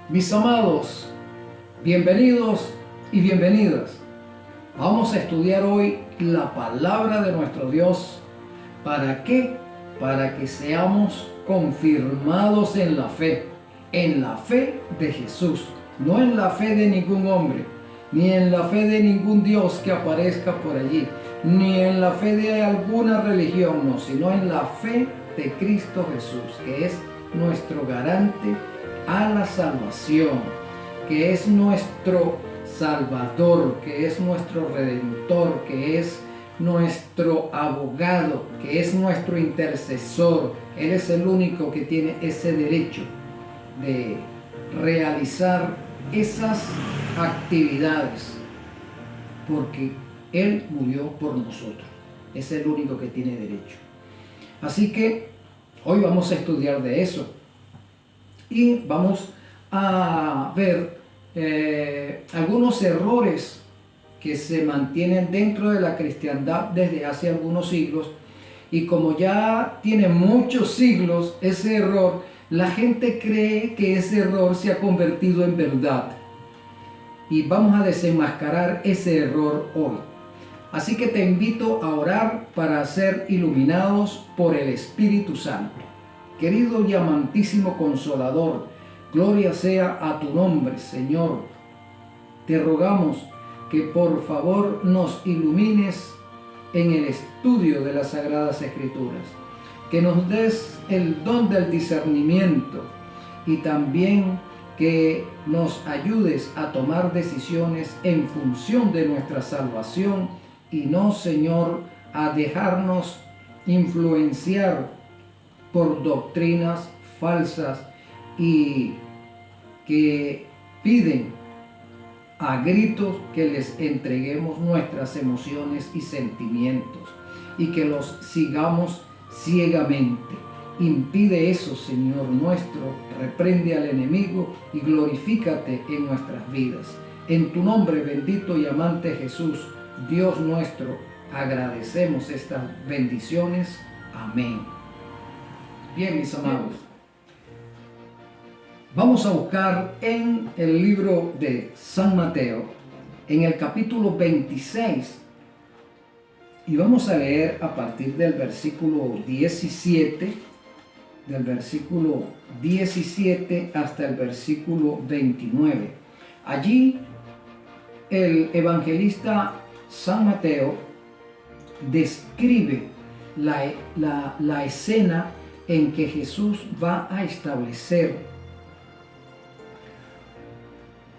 Mis amados, bienvenidos y bienvenidas. Vamos a estudiar hoy la palabra de nuestro Dios. ¿Para qué? Para que seamos confirmados en la fe de Jesús, no en la fe de ningún hombre, ni en la fe de ningún Dios que aparezca por allí, ni en la fe de alguna religión, no, sino en la fe de Cristo Jesús, que es nuestro garante a la salvación, que es nuestro Salvador, que es nuestro Redentor, que es nuestro abogado, que es nuestro intercesor. Él es el único que tiene ese derecho de realizar esas actividades, porque Él murió por nosotros. Es el único que tiene derecho. Así que hoy vamos a estudiar de eso y vamos a ver algunos errores que se mantienen dentro de la cristiandad desde hace algunos siglos, y como ya tiene muchos siglos ese error, la gente cree que ese error se ha convertido en verdad, y vamos a desenmascarar ese error hoy. Así que te invito a orar para ser iluminados por el Espíritu Santo. Querido y amantísimo Consolador, gloria sea a tu nombre, Señor. Te rogamos que por favor nos ilumines en el estudio de las Sagradas Escrituras, que nos des el don del discernimiento y también que nos ayudes a tomar decisiones en función de nuestra salvación y no, Señor, a dejarnos influenciar por doctrinas falsas y que piden a gritos que les entreguemos nuestras emociones y sentimientos y que los sigamos ciegamente. Impide eso, Señor nuestro, reprende al enemigo y glorifícate en nuestras vidas. En tu nombre bendito y amante Jesús, Dios nuestro, agradecemos estas bendiciones. Amén. Bien, mis amados, vamos a buscar en el libro de San Mateo, en el capítulo 26, y vamos a leer a partir del versículo 17, hasta el versículo 29. Allí el evangelista San Mateo describe la escena en que Jesús va a establecer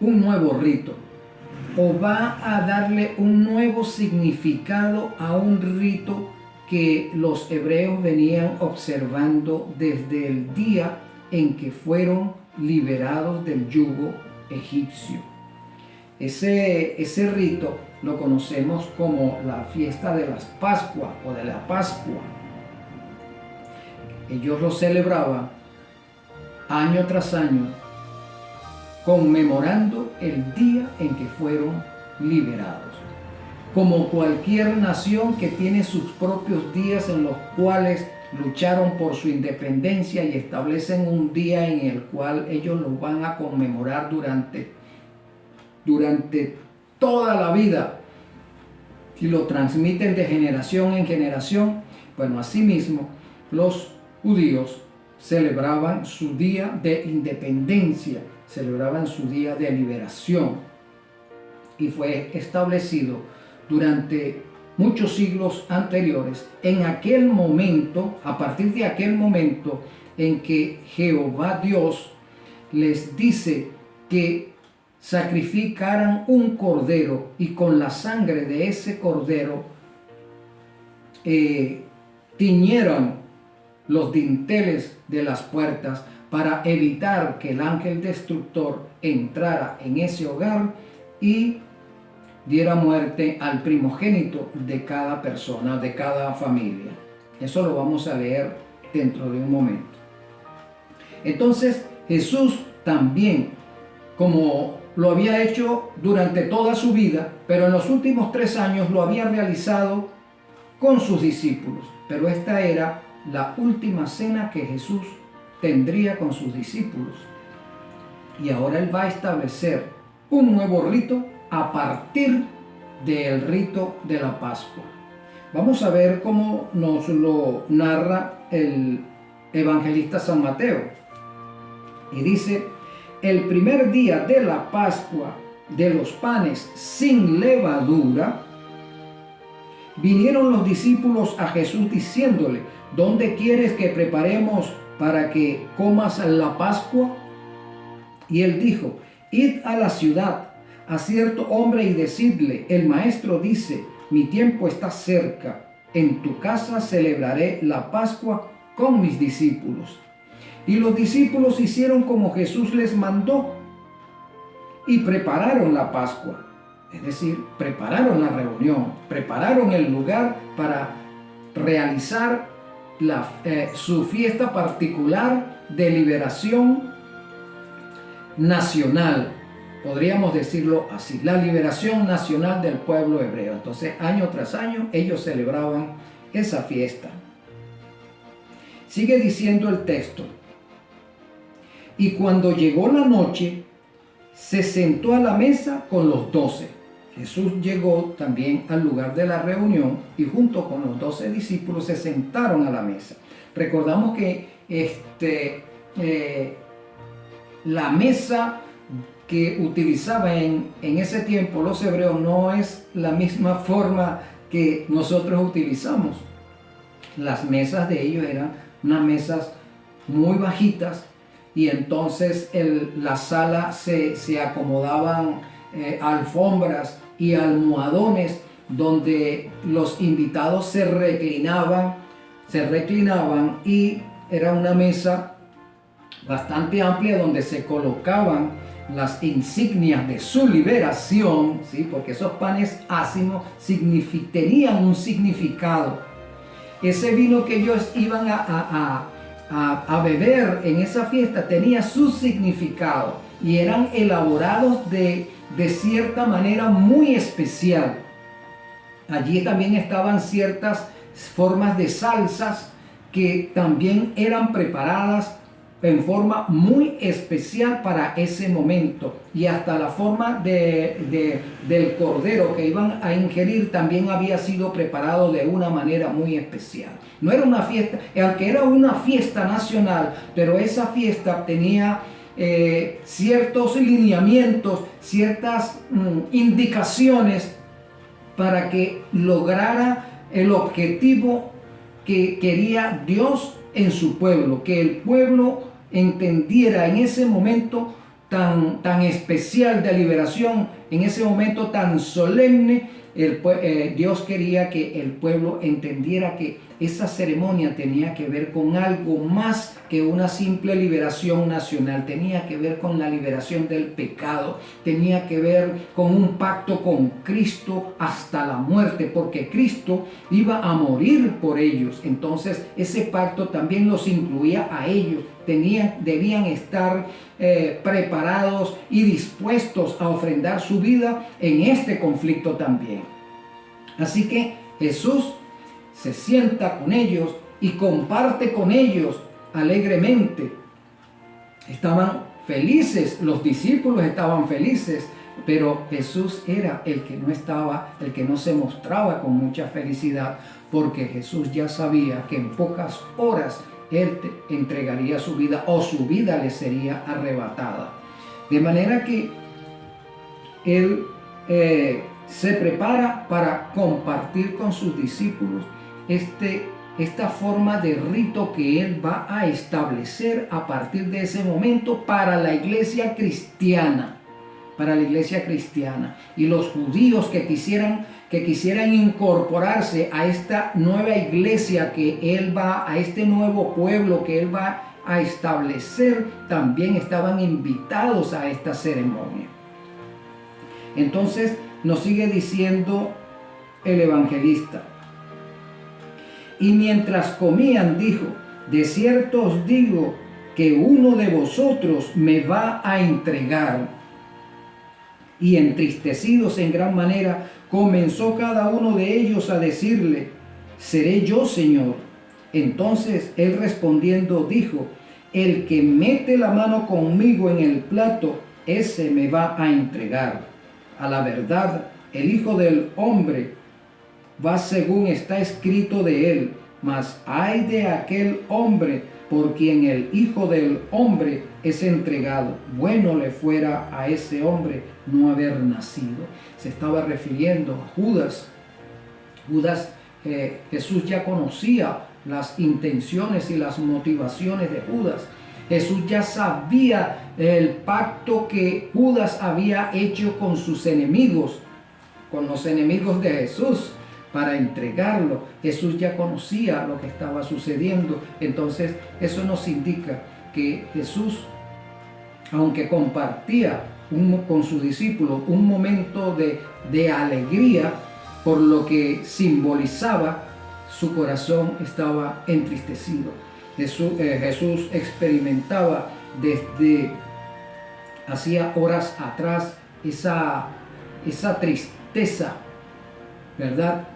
un nuevo rito, o va a darle un nuevo significado a un rito que los hebreos venían observando desde el día en que fueron liberados del yugo egipcio. Ese rito lo conocemos como la fiesta de las Pascuas o de la Pascua. Ellos lo celebraban año tras año, conmemorando el día en que fueron liberados. Como cualquier nación que tiene sus propios días en los cuales lucharon por su independencia y establecen un día en el cual ellos lo van a conmemorar durante toda la vida y lo transmiten de generación en generación. Bueno, asimismo los judíos celebraban su día de independencia, celebraban su día de liberación, y fue establecido durante muchos siglos anteriores. En aquel momento, a partir de aquel momento en que Jehová Dios les dice que sacrificaran un cordero y con la sangre de ese cordero tiñeran los dinteles de las puertas para evitar que el ángel destructor entrara en ese hogar y diera muerte al primogénito de cada persona, de cada familia. Eso lo vamos a leer dentro de un momento. Entonces Jesús también, como lo había hecho durante toda su vida, pero en los últimos 3 años lo había realizado con sus discípulos. Pero esta era la última cena que Jesús tendría con sus discípulos. Y ahora Él va a establecer un nuevo rito a partir del rito de la Pascua. Vamos a ver cómo nos lo narra el evangelista San Mateo. Y dice: el primer día de la Pascua de los panes sin levadura, vinieron los discípulos a Jesús diciéndole: ¿dónde quieres que preparemos para que comas la Pascua? Y él dijo: id a la ciudad, a cierto hombre, y decidle: el maestro dice, mi tiempo está cerca, en tu casa celebraré la Pascua con mis discípulos. Y los discípulos hicieron como Jesús les mandó y prepararon la Pascua. Es decir, prepararon la reunión, prepararon el lugar para realizar su fiesta particular de liberación nacional. Podríamos decirlo así, la liberación nacional del pueblo hebreo. Entonces, año tras año, ellos celebraban esa fiesta. Sigue diciendo el texto: y cuando llegó la noche, se sentó a la mesa con los 12. Jesús llegó también al lugar de la reunión y junto con los 12 discípulos se sentaron a la mesa. Recordamos que la mesa que utilizaban en ese tiempo los hebreos no es la misma forma que nosotros utilizamos. Las mesas de ellos eran unas mesas muy bajitas, y entonces la sala se acomodaban alfombras y almohadones donde los invitados se reclinaban, y era una mesa bastante amplia donde se colocaban las insignias de su liberación, ¿sí? Porque esos panes ácimos tenían un significado. Ese vino que ellos iban a beber en esa fiesta tenía su significado y eran elaborados de cierta manera muy especial. Allí también estaban ciertas formas de salsas que también eran preparadas en forma muy especial para ese momento, y hasta la forma del cordero que iban a ingerir también había sido preparado de una manera muy especial. No era una fiesta, aunque era una fiesta nacional, pero esa fiesta tenía ciertos lineamientos, ciertas indicaciones para que lograra el objetivo que quería Dios en su pueblo, que el pueblo entendiera en ese momento tan especial de liberación, en ese momento tan solemne. Dios quería que el pueblo entendiera que esa ceremonia tenía que ver con algo más que una simple liberación nacional, tenía que ver con la liberación del pecado, tenía que ver con un pacto con Cristo hasta la muerte, porque Cristo iba a morir por ellos. Entonces ese pacto también los incluía a ellos. Debían estar preparados y dispuestos a ofrendar su vida en este conflicto también. Así que Jesús se sienta con ellos y comparte con ellos alegremente. Estaban felices, los discípulos estaban felices, pero Jesús era el que no se mostraba con mucha felicidad, porque Jesús ya sabía que en pocas horas Él entregaría su vida, o su vida le sería arrebatada. De manera que Él se prepara para compartir con sus discípulos esta forma de rito que Él va a establecer a partir de ese momento para la iglesia cristiana. Y los judíos que quisieran incorporarse a esta nueva iglesia a este nuevo pueblo que Él va a establecer, también estaban invitados a esta ceremonia. Entonces nos sigue diciendo el evangelista: y mientras comían dijo: de cierto os digo que uno de vosotros me va a entregar. Y entristecidos en gran manera, comenzó cada uno de ellos a decirle: seré yo, Señor. Entonces él respondiendo dijo: el que mete la mano conmigo en el plato, ese me va a entregar. A la verdad, el Hijo del Hombre va según está escrito de él, mas ay de aquel hombre por quien el Hijo del Hombre es entregado. Bueno le fuera a ese hombre no haber nacido. Se estaba refiriendo a Judas. Jesús ya conocía las intenciones y las motivaciones de Judas. Jesús ya sabía el pacto que Judas había hecho con sus enemigos, con los enemigos de Jesús, para entregarlo. Jesús ya conocía lo que estaba sucediendo. Entonces eso nos indica que Jesús, aunque compartía con sus discípulos un momento de alegría por lo que simbolizaba, su corazón estaba entristecido. Jesús experimentaba desde hacía horas atrás esa tristeza, ¿verdad?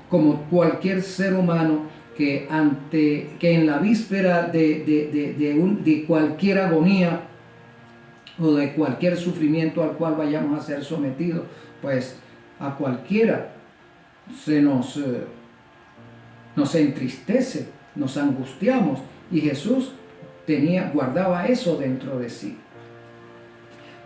Como cualquier ser humano que en la víspera de cualquier agonía o de cualquier sufrimiento al cual vayamos a ser sometidos, pues a cualquiera nos entristece, nos angustiamos, y Jesús guardaba eso dentro de sí.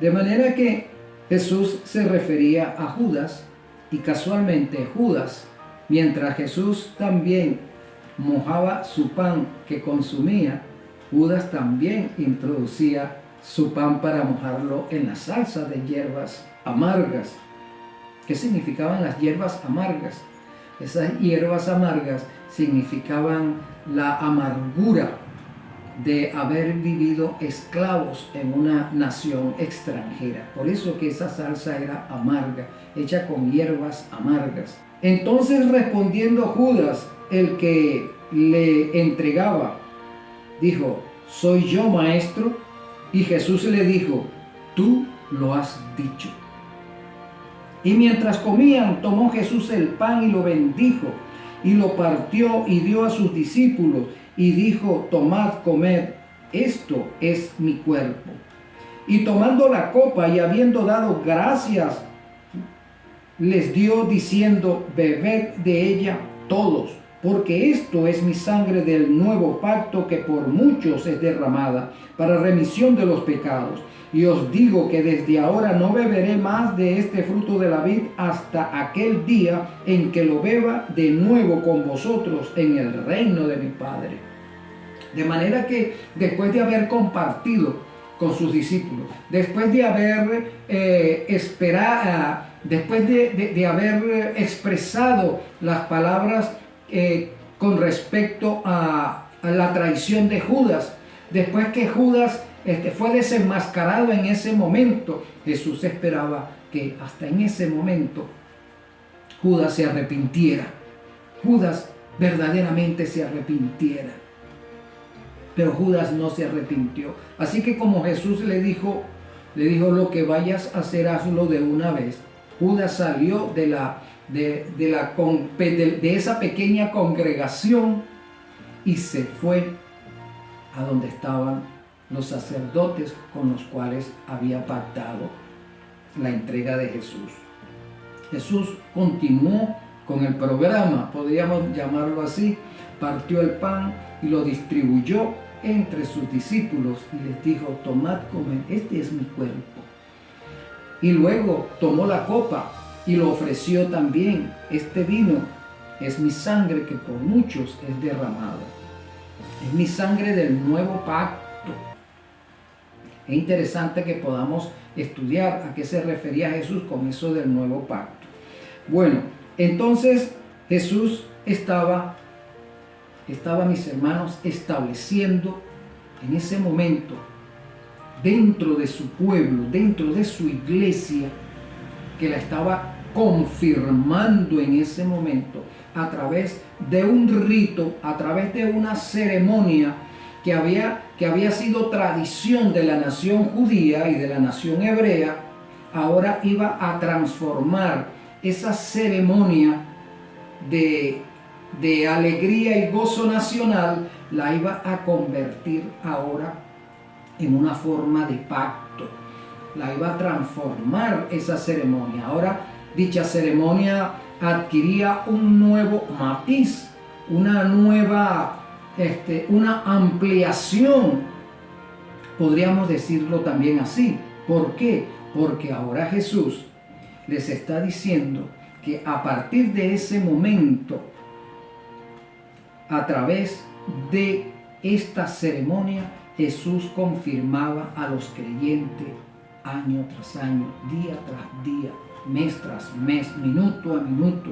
De manera que Jesús se refería a Judas, y casualmente Judas, mientras Jesús también mojaba su pan que consumía, Judas también introducía su pan para mojarlo en la salsa de hierbas amargas. ¿Qué significaban las hierbas amargas? Esas hierbas amargas significaban la amargura de haber vivido esclavos en una nación extranjera. Por eso que esa salsa era amarga, hecha con hierbas amargas. Entonces, respondiendo Judas, el que le entregaba, dijo: ¿soy yo, maestro? Y Jesús le dijo: tú lo has dicho. Y mientras comían, tomó Jesús el pan y lo bendijo, y lo partió y dio a sus discípulos, y dijo: tomad, comed, esto es mi cuerpo. Y tomando la copa y habiendo dado gracias, les dio diciendo: bebed de ella todos, porque esto es mi sangre del nuevo pacto, que por muchos es derramada para remisión de los pecados. Y os digo que desde ahora no beberé más de este fruto de la vid hasta aquel día en que lo beba de nuevo con vosotros en el reino de mi Padre. De manera que después de haber compartido con sus discípulos, después de haber después de haber expresado las palabras con respecto a la traición de Judas, después que Judas fue desenmascarado en ese momento, Jesús esperaba que hasta en ese momento Judas se arrepintiera. Judas verdaderamente se arrepintiera. Pero Judas no se arrepintió. Así que como Jesús le dijo, lo que vayas a hacer, hazlo de una vez. Judas salió de esa pequeña congregación y se fue a donde estaban los sacerdotes con los cuales había pactado la entrega de Jesús. Jesús continuó con el programa, podríamos llamarlo así. Partió el pan y lo distribuyó entre sus discípulos y les dijo: tomad, comed, este es mi cuerpo. Y luego tomó la copa y lo ofreció también: este vino es mi sangre, que por muchos es derramada. Es mi sangre del nuevo pacto. Es interesante que podamos estudiar a qué se refería Jesús con eso del nuevo pacto. Bueno, entonces Jesús estaba, mis hermanos, estableciendo en ese momento, dentro de su pueblo, dentro de su iglesia, que la estaba confirmando en ese momento a través de un rito, a través de una ceremonia que había sido tradición de la nación judía y de la nación hebrea. Ahora iba a transformar esa ceremonia de alegría y gozo nacional la iba a convertir ahora en una forma de pacto. La iba a transformar esa ceremonia. Ahora dicha ceremonia adquiría un nuevo matiz, una nueva, una ampliación, podríamos decirlo también así. ¿Por qué? Porque ahora Jesús les está diciendo que a partir de ese momento, a través de esta ceremonia, Jesús confirmaba a los creyentes año tras año, día tras día, mes tras mes, minuto a minuto.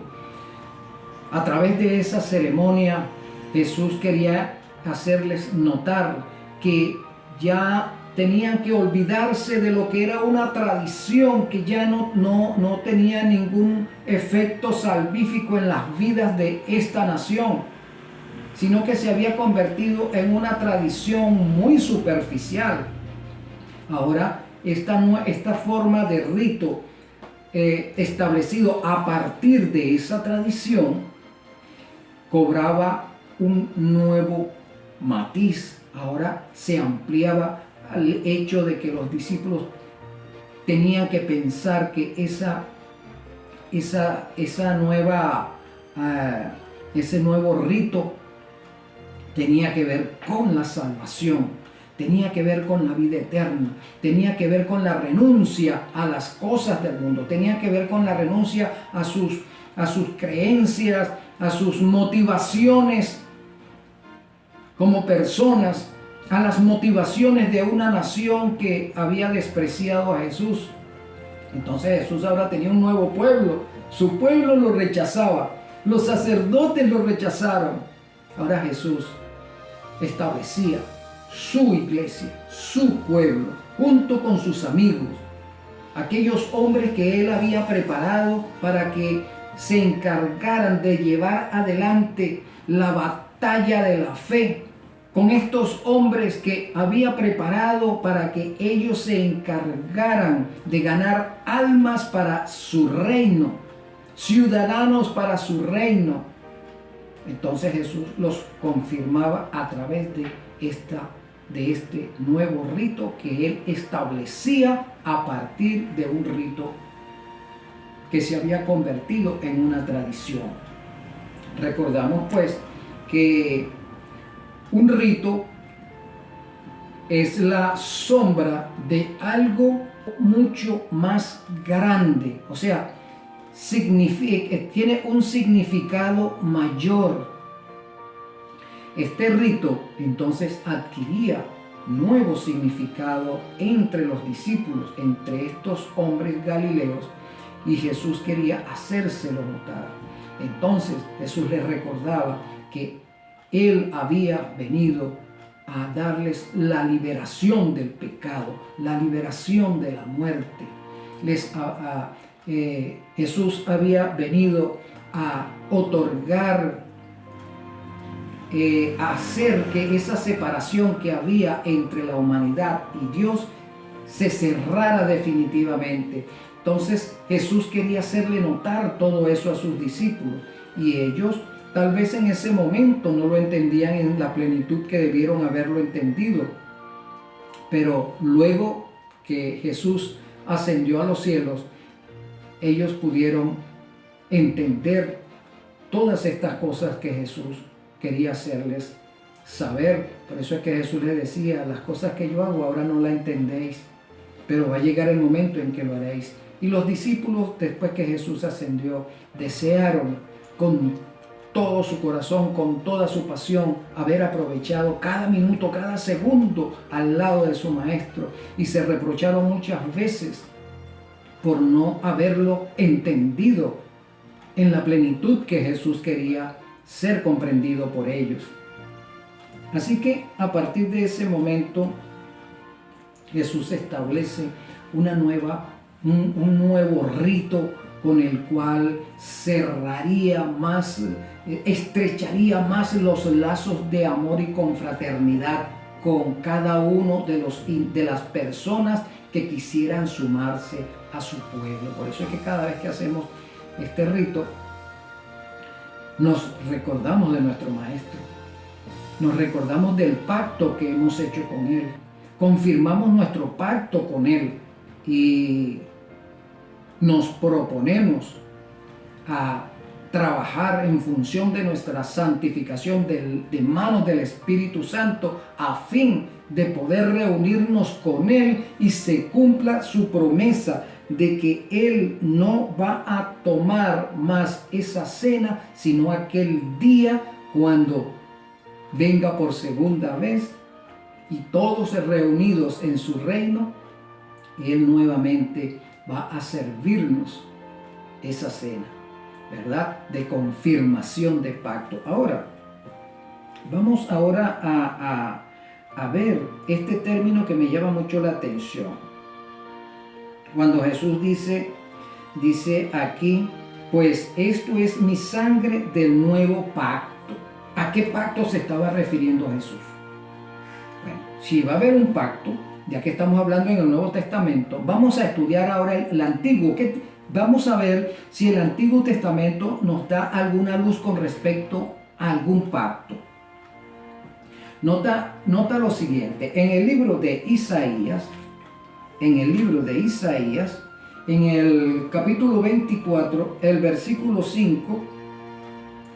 A través de esa ceremonia, Jesús quería hacerles notar que ya tenían que olvidarse de lo que era una tradición que ya no tenía ningún efecto salvífico en las vidas de esta nación, sino que se había convertido en una tradición muy superficial. Ahora, esta forma de rito establecido a partir de esa tradición cobraba un nuevo matiz. Ahora se ampliaba al hecho de que los discípulos tenían que pensar que ese nuevo rito tenía que ver con la salvación, tenía que ver con la vida eterna, tenía que ver con la renuncia a las cosas del mundo, tenía que ver con la renuncia a sus creencias, a sus motivaciones como personas, a las motivaciones de una nación que había despreciado a Jesús. Entonces Jesús ahora tenía un nuevo pueblo. Su pueblo lo rechazaba, los sacerdotes lo rechazaron. Ahora Jesús establecía su iglesia, su pueblo, junto con sus amigos, aquellos hombres que él había preparado para que se encargaran de llevar adelante la batalla de la fe, con estos hombres que había preparado para que ellos se encargaran de ganar almas para su reino, ciudadanos para su reino. Entonces Jesús los confirmaba a través de este nuevo rito que él establecía a partir de un rito que se había convertido en una tradición. Recordamos pues que un rito es la sombra de algo mucho más grande, o sea, tiene un significado mayor. Este rito entonces adquiría nuevo significado entre los discípulos, entre estos hombres galileos, y Jesús quería hacérselo notar. Entonces Jesús les recordaba que él había venido a darles la liberación del pecado, la liberación de la muerte. Jesús había venido a otorgar, a hacer que esa separación que había entre la humanidad y Dios se cerrara definitivamente. Entonces Jesús quería hacerle notar todo eso a sus discípulos, y ellos tal vez en ese momento no lo entendían en la plenitud que debieron haberlo entendido. Pero luego que Jesús ascendió a los cielos, ellos pudieron entender todas estas cosas que Jesús quería hacerles saber. Por eso es que Jesús les decía: las cosas que yo hago ahora no las entendéis, pero va a llegar el momento en que lo haréis. Y los discípulos, después que Jesús ascendió, desearon con todo su corazón, con toda su pasión, haber aprovechado cada minuto, cada segundo al lado de su maestro, y se reprocharon muchas veces por no haberlo entendido en la plenitud que Jesús quería ser comprendido por ellos. Así que a partir de ese momento Jesús establece un nuevo rito con el cual cerraría más, estrecharía más los lazos de amor y confraternidad con cada uno de las personas que quisieran sumarse a su pueblo. Por eso es que cada vez que hacemos este rito nos recordamos de nuestro Maestro, nos recordamos del pacto que hemos hecho con Él, confirmamos nuestro pacto con Él y nos proponemos a trabajar en función de nuestra santificación de manos del Espíritu Santo a fin de poder reunirnos con Él y se cumpla su promesa de que Él no va a tomar más esa cena, sino aquel día cuando venga por segunda vez y todos reunidos en su reino, Él nuevamente va a servirnos esa cena, ¿verdad? De confirmación de pacto. Ahora, vamos a ver este término que me llama mucho la atención. Cuando Jesús dice aquí, pues esto es mi sangre del nuevo pacto. ¿A qué pacto se estaba refiriendo Jesús? Bueno, si va a haber un pacto, ya que estamos hablando en el Nuevo Testamento, vamos a estudiar ahora el Antiguo. Vamos a ver si el Antiguo Testamento nos da alguna luz con respecto a algún pacto. Nota lo siguiente, en el libro de Isaías, en el capítulo 24, el versículo 5,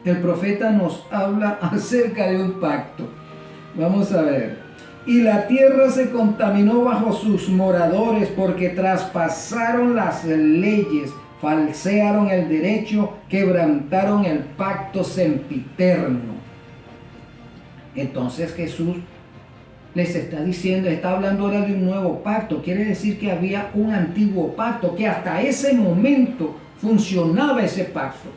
el profeta nos habla acerca de un pacto. Vamos a ver. Y la tierra se contaminó bajo sus moradores porque traspasaron las leyes, falsearon el derecho, quebrantaron el pacto sempiterno. Entonces Jesús les está diciendo, está hablando ahora de un nuevo pacto. Quiere decir que había un antiguo pacto, que hasta ese momento funcionaba ese pacto.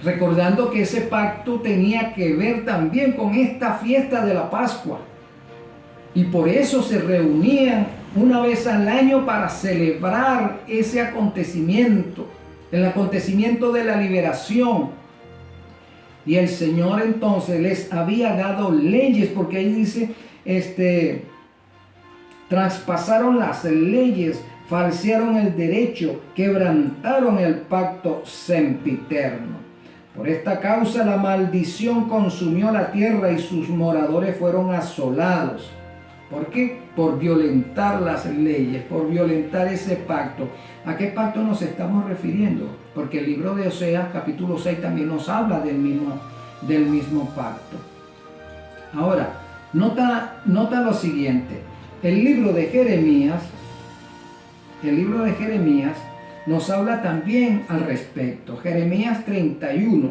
Recordando que ese pacto tenía que ver también con esta fiesta de la Pascua. Y por eso se reunían una vez al año para celebrar ese acontecimiento, el acontecimiento de la liberación. Y el Señor entonces les había dado leyes, porque ahí dice, traspasaron las leyes, falsearon el derecho, quebrantaron el pacto sempiterno. Por esta causa la maldición consumió la tierra y sus moradores fueron asolados. ¿Por qué? Por violentar las leyes, por violentar ese pacto. ¿A qué pacto nos estamos refiriendo? Porque el libro de Oseas, capítulo 6, también nos habla del mismo pacto. Ahora, nota lo siguiente. El libro de Jeremías nos habla también al respecto. Jeremías 31,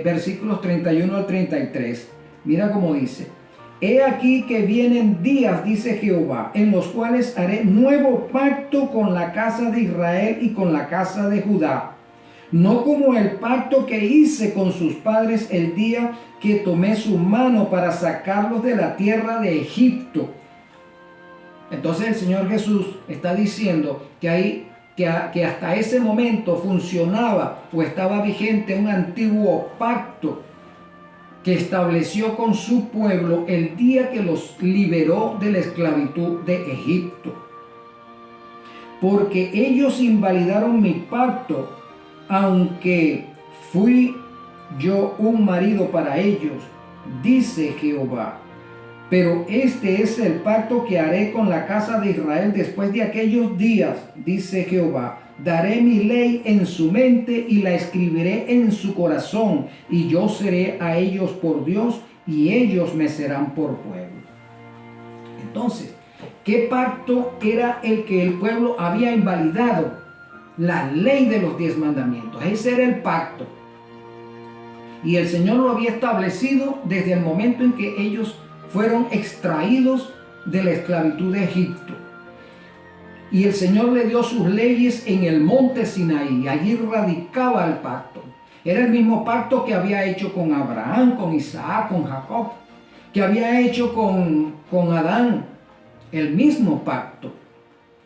versículos 31 al 33. Mira cómo dice: He aquí que vienen días, dice Jehová, en los cuales haré nuevo pacto con la casa de Israel y con la casa de Judá, no como el pacto que hice con sus padres el día que tomé su mano para sacarlos de la tierra de Egipto. Entonces el Señor Jesús está diciendo que hasta ese momento funcionaba o estaba vigente un antiguo pacto que estableció con su pueblo el día que los liberó de la esclavitud de Egipto. Porque ellos invalidaron mi pacto, aunque fui yo un marido para ellos, dice Jehová. Pero este es el pacto que haré con la casa de Israel después de aquellos días, dice Jehová. Daré mi ley en su mente y la escribiré en su corazón, y yo seré a ellos por Dios y ellos me serán por pueblo. Entonces, ¿qué pacto era el que el pueblo había invalidado? La ley de los 10 mandamientos. Ese era el pacto. Y el Señor lo había establecido desde el momento en que ellos fueron extraídos de la esclavitud de Egipto. Y el Señor le dio sus leyes en el monte Sinaí. Allí radicaba el pacto. Era el mismo pacto que había hecho con Abraham, con Isaac, con Jacob, que había hecho con Adán. El mismo pacto.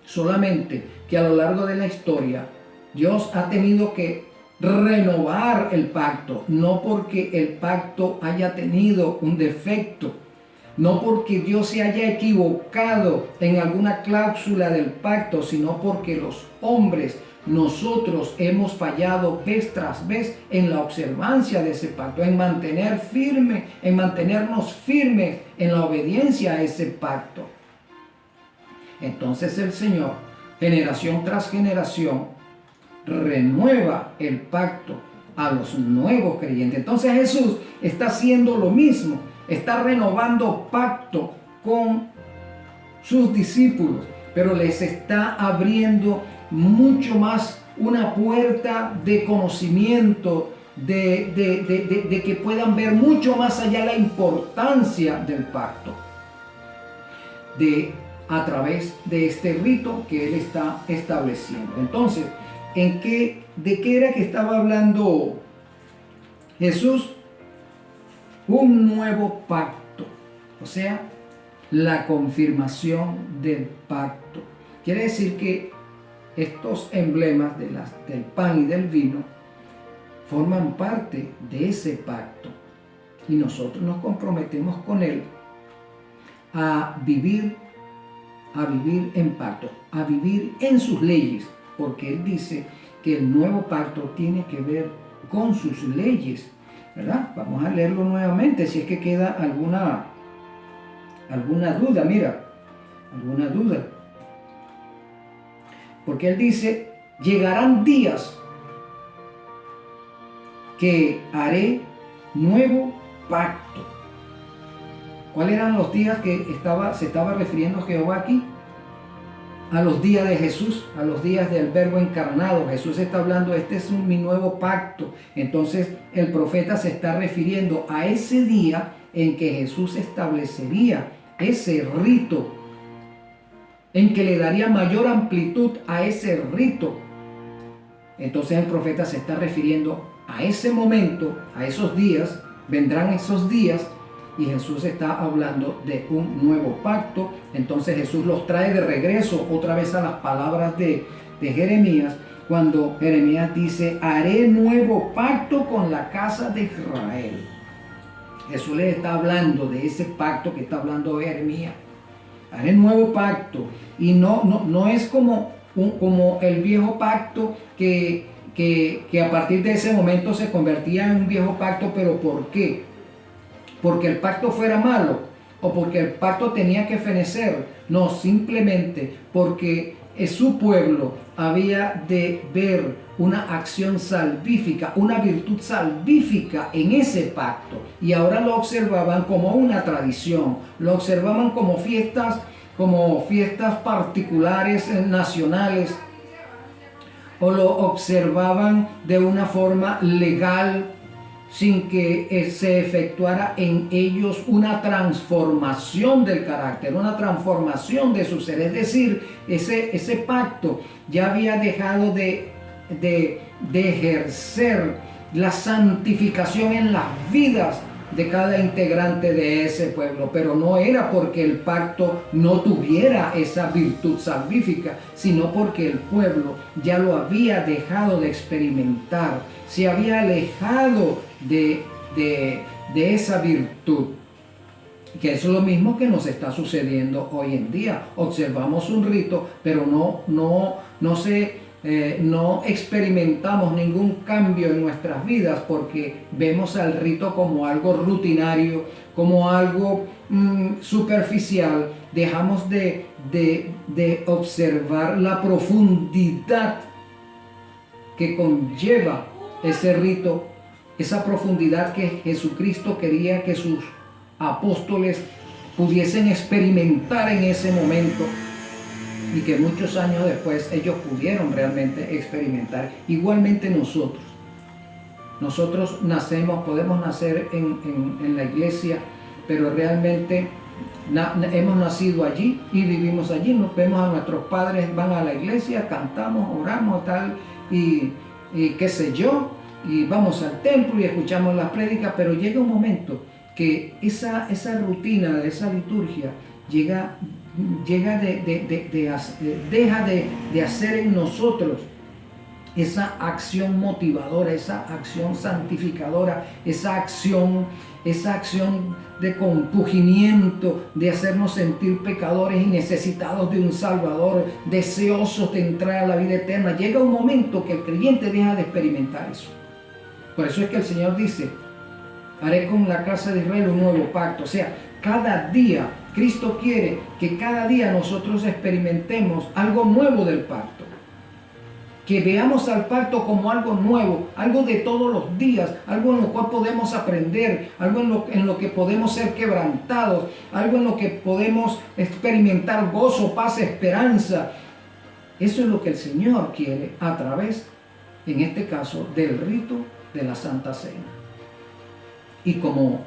Solamente que a lo largo de la historia Dios ha tenido que renovar el pacto. No porque el pacto haya tenido un defecto, no porque Dios se haya equivocado en alguna cláusula del pacto, sino porque los hombres nosotros hemos fallado vez tras vez en la observancia de ese pacto, en mantenernos firmes en la obediencia a ese pacto. Entonces el Señor, generación tras generación, renueva el pacto a los nuevos creyentes. Entonces Jesús está haciendo lo mismo, está renovando pacto con sus discípulos, pero les está abriendo mucho más una puerta de conocimiento, de que puedan ver mucho más allá la importancia del pacto, a través de este rito que Él está estableciendo. Entonces, ¿de qué era que estaba hablando Jesús? Un nuevo pacto, o sea, la confirmación del pacto. Quiere decir que estos emblemas del pan y del vino forman parte de ese pacto y nosotros nos comprometemos con Él a vivir en pacto, a vivir en sus leyes, porque Él dice que el nuevo pacto tiene que ver con sus leyes, ¿verdad? Vamos a leerlo nuevamente si es que queda alguna duda, alguna duda. Porque Él dice, llegarán días que haré nuevo pacto. ¿Cuáles eran los días que se estaba refiriendo Jehová aquí? A los días de Jesús, a los días del Verbo encarnado. Jesús está hablando, este es mi nuevo pacto. Entonces el profeta se está refiriendo a ese día en que Jesús establecería ese rito, en que le daría mayor amplitud a ese rito. Entonces el profeta se está refiriendo a ese momento, a esos días. Vendrán esos días y Jesús está hablando de un nuevo pacto. Entonces Jesús los trae de regreso otra vez a las palabras de Jeremías, cuando Jeremías dice, haré nuevo pacto con la casa de Israel. Jesús les está hablando de ese pacto que está hablando Jeremías. Haré nuevo pacto. Y no es como el viejo pacto que a partir de ese momento se convertía en un viejo pacto. ¿Pero por qué? ¿Porque el pacto fuera malo? ¿O porque el pacto tenía que fenecer? No, simplemente porque su pueblo había de ver una acción salvífica, una virtud salvífica en ese pacto. Y ahora lo observaban como una tradición, lo observaban como fiestas particulares nacionales, o lo observaban de una forma legal, sin que se efectuara en ellos una transformación del carácter, una transformación de su ser. Es decir, ese pacto ya había dejado de ejercer la santificación en las vidas de cada integrante de ese pueblo, pero no era porque el pacto no tuviera esa virtud salvífica, sino porque el pueblo ya lo había dejado de experimentar, se había alejado de esa virtud. Que eso es lo mismo que nos está sucediendo hoy en día. Observamos un rito, pero no experimentamos ningún cambio en nuestras vidas, porque vemos al rito como algo rutinario, como algo superficial. Dejamos de observar la profundidad que conlleva ese rito, esa profundidad que Jesucristo quería que sus apóstoles pudiesen experimentar en ese momento, y que muchos años después ellos pudieron realmente experimentar. Igualmente nosotros podemos nacer en la iglesia, pero realmente hemos nacido allí y vivimos allí. Nos vemos a nuestros padres, van a la iglesia, cantamos, oramos, tal, y qué sé yo, y vamos al templo y escuchamos las prédicas, pero llega un momento que esa rutina de esa liturgia deja de hacer en nosotros esa acción motivadora, esa acción santificadora, esa acción de compugimiento, de hacernos sentir pecadores y necesitados de un Salvador, deseosos de entrar a la vida eterna. Llega un momento que el creyente deja de experimentar eso. Por eso es que el Señor dice: haré con la casa de Israel un nuevo pacto. O sea, cada día, Cristo quiere que cada día nosotros experimentemos algo nuevo del pacto. Que veamos al pacto como algo nuevo, algo de todos los días, algo en lo cual podemos aprender, algo en lo que podemos ser quebrantados, algo en lo que podemos experimentar gozo, paz, esperanza. Eso es lo que el Señor quiere a través, en este caso, del rito de la Santa Cena. Y como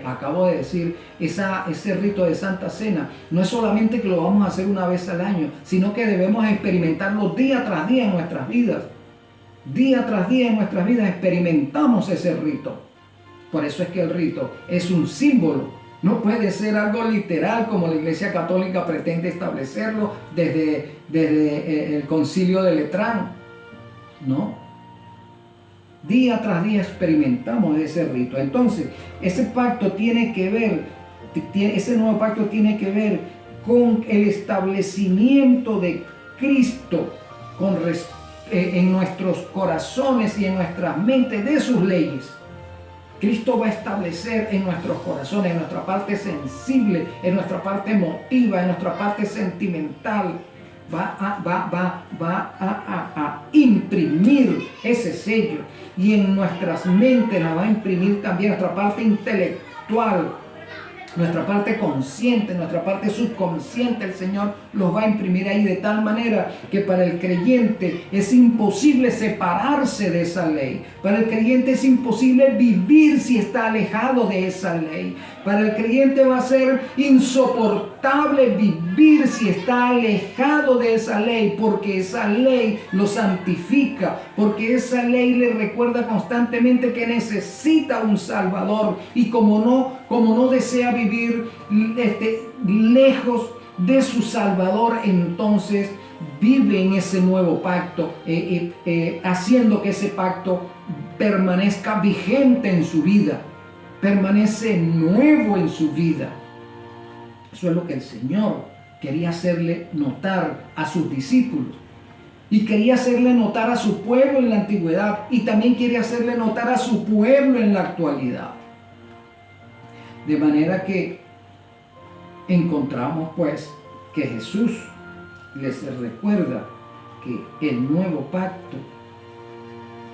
acabo de decir, ese rito de Santa Cena no es solamente que lo vamos a hacer una vez al año, sino que debemos experimentarlo día tras día en nuestras vidas. Día tras día en nuestras vidas experimentamos ese rito. Por eso es que el rito es un símbolo. No puede ser algo literal como la Iglesia Católica pretende establecerlo desde el Concilio de Letrán. No. Día tras día experimentamos ese rito. Entonces, ese pacto tiene que ver, ese nuevo pacto tiene que ver con el establecimiento de Cristo en nuestros corazones y en nuestras mentes de sus leyes. Cristo va a establecer en nuestros corazones, en nuestra parte sensible, en nuestra parte emotiva, en nuestra parte sentimental. Va a imprimir ese sello, y en nuestras mentes la va a imprimir también nuestra parte intelectual, nuestra parte consciente, nuestra parte subconsciente. El Señor los va a imprimir ahí de tal manera que para el creyente es imposible separarse de esa ley. Para el creyente es imposible vivir si está alejado de esa ley. Para el creyente va a ser insoportable vivir si está alejado de esa ley, porque esa ley lo santifica, porque esa ley le recuerda constantemente que necesita un Salvador, y como no desea vivir lejos de su Salvador, entonces vive en ese nuevo pacto, haciendo que ese pacto permanezca vigente en su vida, permanece nuevo en su vida. Eso es lo que el Señor quería hacerle notar a sus discípulos, y quería hacerle notar a su pueblo en la antigüedad, y también quiere hacerle notar a su pueblo en la actualidad. De manera que encontramos pues que Jesús les recuerda que el nuevo pacto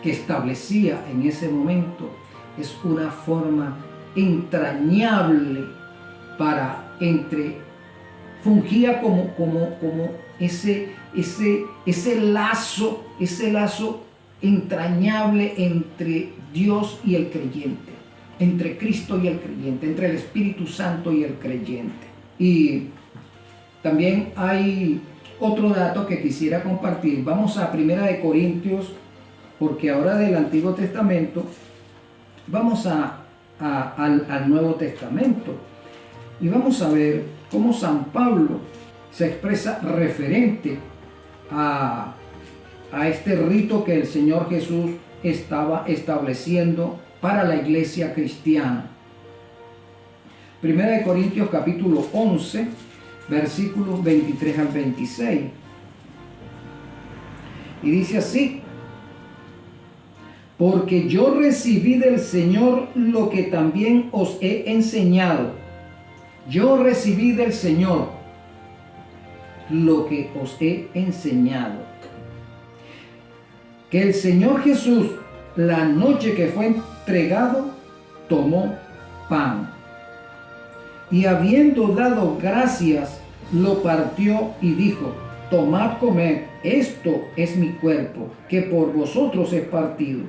que establecía en ese momento es una forma entrañable fungía como ese lazo entrañable entre Dios y el creyente, entre Cristo y el creyente, entre el Espíritu Santo y el creyente. Y también hay otro dato que quisiera compartir. Vamos a 1 Corintios, porque ahora del Antiguo Testamento vamos al Nuevo Testamento, y vamos a ver cómo San Pablo se expresa referente a este rito que el Señor Jesús estaba estableciendo para la iglesia cristiana. 1 Corintios capítulo 11, versículos 23 al 26. Y dice así: porque yo recibí del Señor lo que también os he enseñado. Yo recibí del Señor lo que os he enseñado. Que el Señor Jesús, la noche que fue entregado, tomó pan, y habiendo dado gracias, lo partió y dijo: tomad, comed, esto es mi cuerpo, que por vosotros es partido.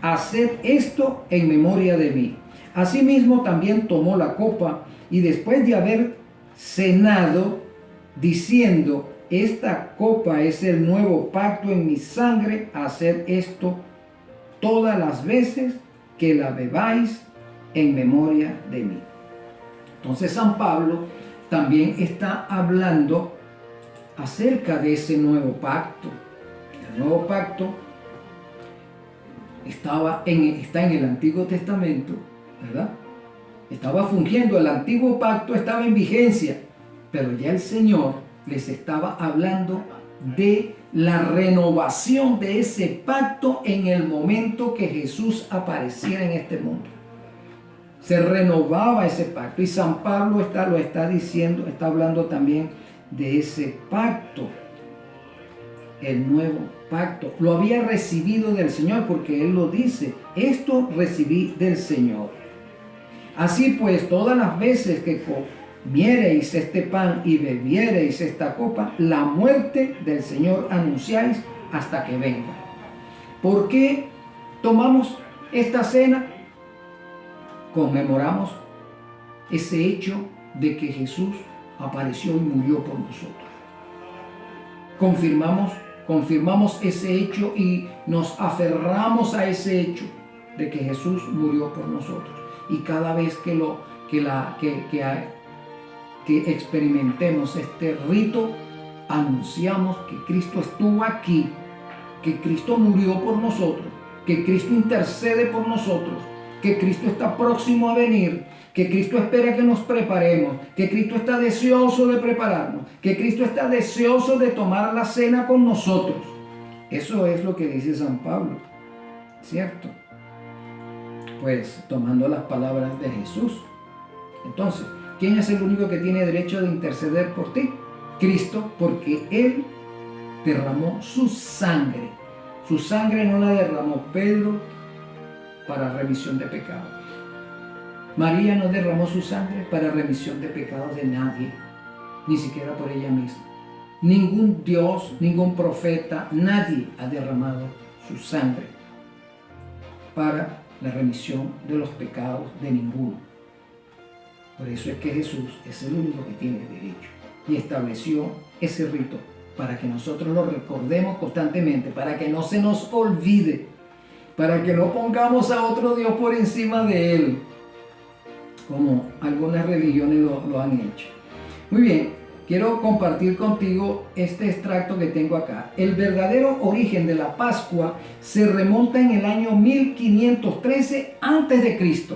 Haced esto en memoria de mí. Asimismo también tomó la copa, y después de haber cenado, diciendo: esta copa es el nuevo pacto en mi sangre, haced esto todas las veces que la bebáis en memoria de mí. Entonces San Pablo también está hablando acerca de ese nuevo pacto. El nuevo pacto está en el Antiguo Testamento, ¿verdad? Estaba fungiendo, el antiguo pacto estaba en vigencia, pero ya el Señor les estaba hablando de la renovación de ese pacto en el momento que Jesús apareciera en este mundo. Se renovaba ese pacto y San Pablo lo está diciendo, está hablando también de ese pacto, el nuevo pacto. Lo había recibido del Señor porque Él lo dice, esto recibí del Señor. Así pues, todas las veces que comiereis este pan y bebiereis esta copa, la muerte del Señor anunciáis hasta que venga. ¿Por qué tomamos esta cena? Conmemoramos ese hecho de que Jesús apareció y murió por nosotros. Confirmamos ese hecho y nos aferramos a ese hecho de que Jesús murió por nosotros. Y cada vez que experimentemos este rito, anunciamos que Cristo estuvo aquí, que Cristo murió por nosotros, que Cristo intercede por nosotros, que Cristo está próximo a venir, que Cristo espera que nos preparemos, que Cristo está deseoso de prepararnos, que Cristo está deseoso de tomar la cena con nosotros. Eso es lo que dice San Pablo, ¿cierto? Pues tomando las palabras de Jesús. Entonces, ¿quién es el único que tiene derecho de interceder por ti? Cristo, porque Él derramó su sangre. Su sangre no la derramó Pedro para remisión de pecados. María no derramó su sangre para remisión de pecados de nadie, ni siquiera por ella misma. Ningún Dios, ningún profeta, nadie ha derramado su sangre para la remisión de los pecados de ninguno. Por eso es que Jesús es el único que tiene derecho y estableció ese rito para que nosotros lo recordemos constantemente, para que no se nos olvide, para que no pongamos a otro Dios por encima de Él, como algunas religiones lo han hecho. Muy bien, quiero compartir contigo este extracto que tengo acá. El verdadero origen de la Pascua se remonta en el año 1513 a.C.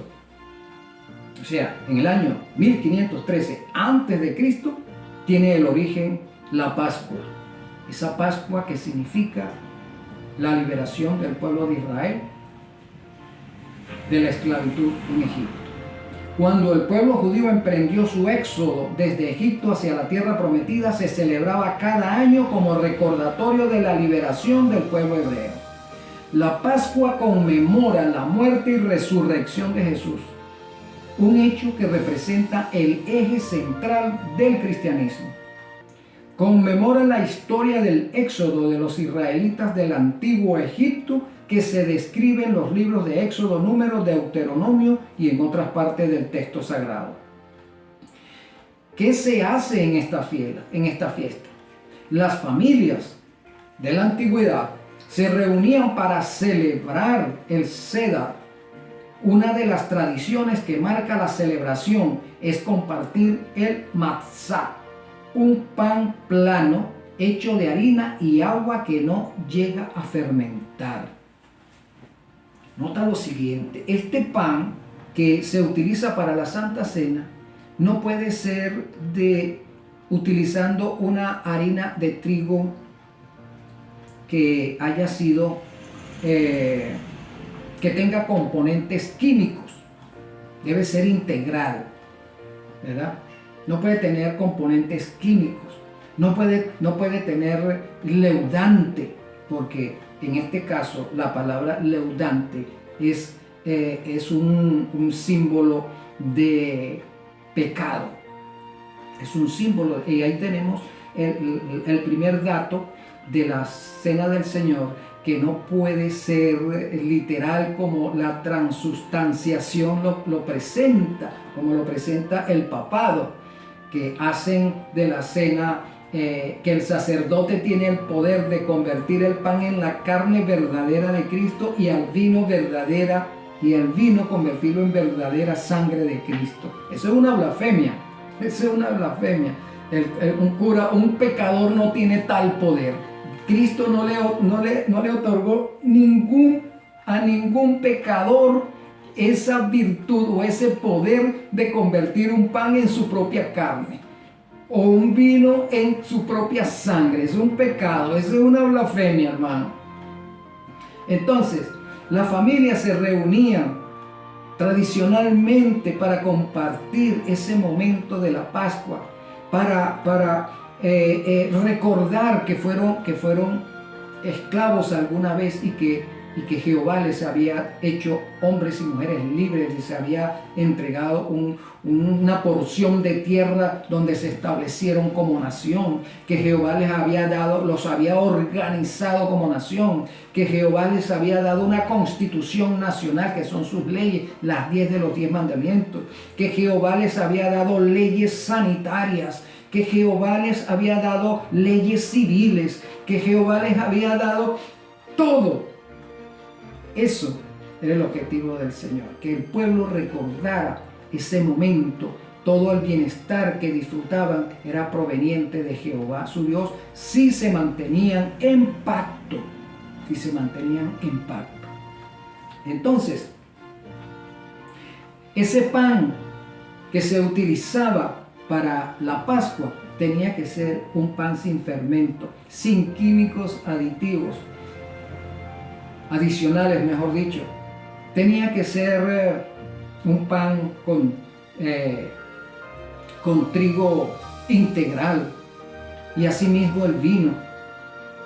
O sea, en el año 1513 a.C. tiene el origen la Pascua. Esa Pascua que significa la liberación del pueblo de Israel de la esclavitud en Egipto. Cuando el pueblo judío emprendió su éxodo desde Egipto hacia la tierra prometida, se celebraba cada año como recordatorio de la liberación del pueblo hebreo. La Pascua conmemora la muerte y resurrección de Jesús, un hecho que representa el eje central del cristianismo. Conmemora la historia del éxodo de los israelitas del antiguo Egipto que se describe en los libros de Éxodo, Números, Deuteronomio y en otras partes del texto sagrado. ¿Qué se hace en esta fiesta? Las familias de la antigüedad se reunían para celebrar el Sedar. Una de las tradiciones que marca la celebración es compartir el matzah, un pan plano hecho de harina y agua que no llega a fermentar. Nota lo siguiente, este pan que se utiliza para la Santa Cena no puede ser utilizando una harina de trigo que haya sido, que tenga componentes químicos. Debe ser integral, ¿verdad? No puede tener componentes químicos, no puede tener leudante, porque en este caso la palabra leudante es un símbolo de pecado, es un símbolo, y ahí tenemos el primer dato de la Cena del Señor, que no puede ser literal como la transustanciación lo presenta, como lo presenta el papado, que hacen de la cena que el sacerdote tiene el poder de convertir el pan en la carne verdadera de Cristo y al vino convertirlo en verdadera sangre de Cristo. Eso es una blasfemia. Eso es una blasfemia. Un pecador no tiene tal poder. Cristo no le otorgó ningún a ningún pecador esa virtud o ese poder de convertir un pan en su propia carne o un vino en su propia sangre. Es un pecado, es una blasfemia, hermano. Entonces, las familias se reunían tradicionalmente para compartir ese momento de la Pascua, para recordar que fueron esclavos alguna vez y que Jehová les había hecho hombres y mujeres libres, les había entregado una porción de tierra donde se establecieron como nación, que Jehová les había dado, los había organizado como nación, que Jehová les había dado una constitución nacional, que son sus leyes, las 10 de los 10 mandamientos, que Jehová les había dado leyes sanitarias, que Jehová les había dado leyes civiles, que Jehová les había dado todo. Eso era el objetivo del Señor, que el pueblo recordara ese momento. Todo el bienestar que disfrutaban era proveniente de Jehová, su Dios, si se mantenían en pacto, si se mantenían en pacto. Entonces, ese pan que se utilizaba para la Pascua tenía que ser un pan sin fermento, sin químicos aditivos, adicionales, mejor dicho. Tenía que ser un pan con trigo integral, y asimismo el vino.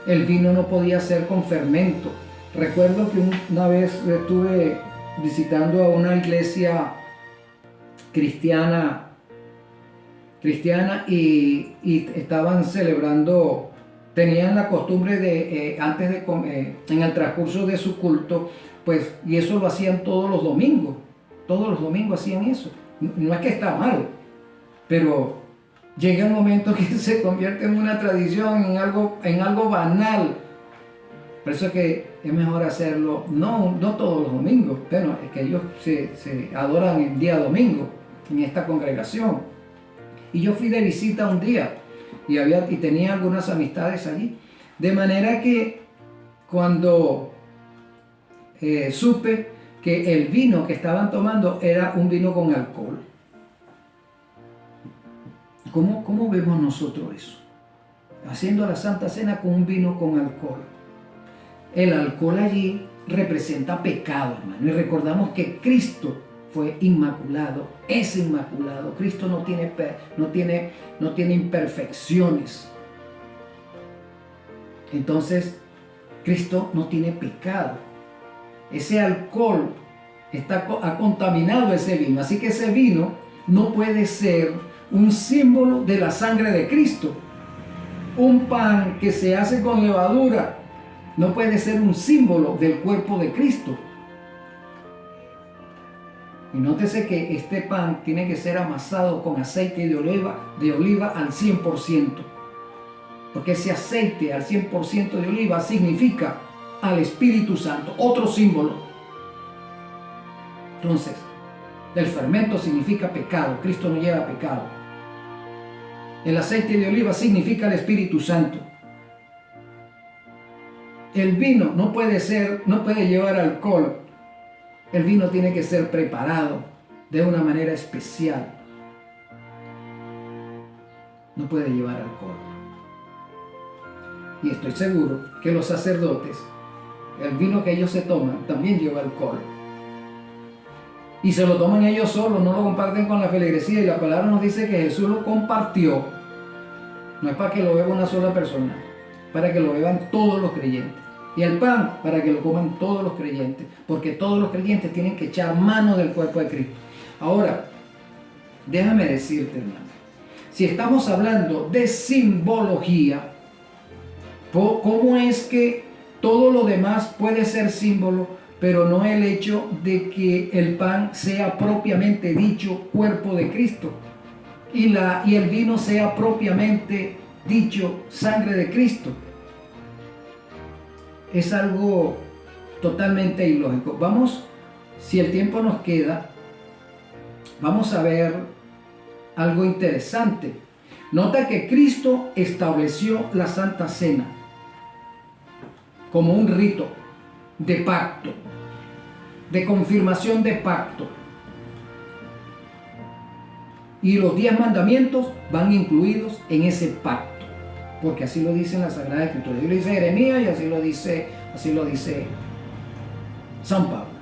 El vino no podía ser con fermento. Recuerdo que una vez estuve visitando a una iglesia cristiana y estaban celebrando. Tenían la costumbre de, antes de comer, en el transcurso de su culto, pues, y eso lo hacían todos los domingos hacían eso. No es que está mal, pero llega un momento que se convierte en una tradición, en algo banal. Por eso es que es mejor hacerlo, no todos los domingos. Bueno, es que ellos se adoran el día domingo en esta congregación. Y yo fui de visita un día, y tenía algunas amistades allí, de manera que cuando supe que el vino que estaban tomando era un vino con alcohol. ¿Cómo vemos nosotros eso? Haciendo la Santa Cena con un vino con alcohol. El alcohol allí representa pecado, hermano, y recordamos que Cristo fue inmaculado, es inmaculado. Cristo no tiene imperfecciones. Entonces, Cristo no tiene pecado. Ese alcohol ha contaminado ese vino. Así que ese vino no puede ser un símbolo de la sangre de Cristo. Un pan que se hace con levadura no puede ser un símbolo del cuerpo de Cristo. Y nótese que este pan tiene que ser amasado con aceite de oliva al 100%. Porque ese aceite al 100% de oliva significa al Espíritu Santo, otro símbolo. Entonces, el fermento significa pecado. Cristo no lleva pecado. El aceite de oliva significa el Espíritu Santo. El vino no puede llevar alcohol. El vino tiene que ser preparado de una manera especial. No puede llevar alcohol. Y estoy seguro que los sacerdotes, el vino que ellos se toman, también lleva alcohol. Y se lo toman ellos solos, no lo comparten con la feligresía. Y la palabra nos dice que Jesús lo compartió. No es para que lo beba una sola persona, para que lo beban todos los creyentes. Y el pan para que lo coman todos los creyentes, porque todos los creyentes tienen que echar mano del cuerpo de Cristo. Ahora, déjame decirte, hermano, si estamos hablando de simbología, ¿cómo es que todo lo demás puede ser símbolo, pero no el hecho de que el pan sea propiamente dicho cuerpo de Cristo y el vino sea propiamente dicho sangre de Cristo? Es algo totalmente ilógico. Si el tiempo nos queda, vamos a ver algo interesante. Nota que Cristo estableció la Santa Cena como un rito de pacto. de confirmación de pacto. Y los 10 mandamientos van incluidos en ese pacto, porque así lo dice en la Sagrada Escritura. Así lo dice Jeremías y así lo dice San Pablo.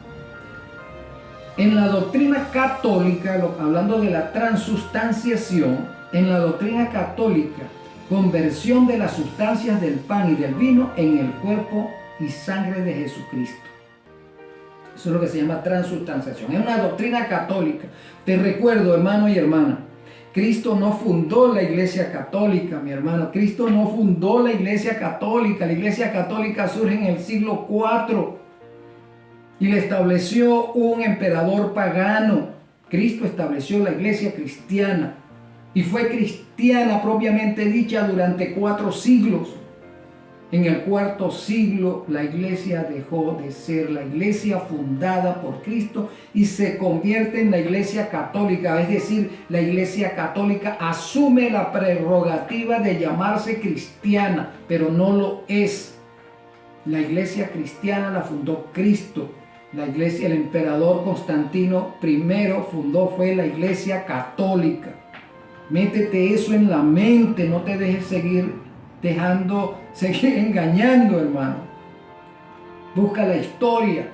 En la doctrina católica, hablando de la transustanciación, en la doctrina católica, conversión de las sustancias del pan y del vino en el cuerpo y sangre de Jesucristo. Eso es lo que se llama transustanciación. Es una doctrina católica. Te recuerdo, hermano y hermana, Cristo no fundó la Iglesia Católica, mi hermano. Cristo no fundó la Iglesia Católica. La Iglesia Católica surge en el siglo IV y la estableció un emperador pagano. Cristo estableció la Iglesia cristiana y fue cristiana propiamente dicha durante 4 siglos. En el 4º siglo la iglesia dejó de ser la iglesia fundada por Cristo y se convierte en la iglesia católica, es decir, la iglesia católica asume la prerrogativa de llamarse cristiana, pero no lo es. La iglesia cristiana la fundó Cristo. La iglesia, el emperador Constantino I fue la iglesia católica. Métete eso en la mente, no te dejes seguir engañando, hermano. Busca la historia.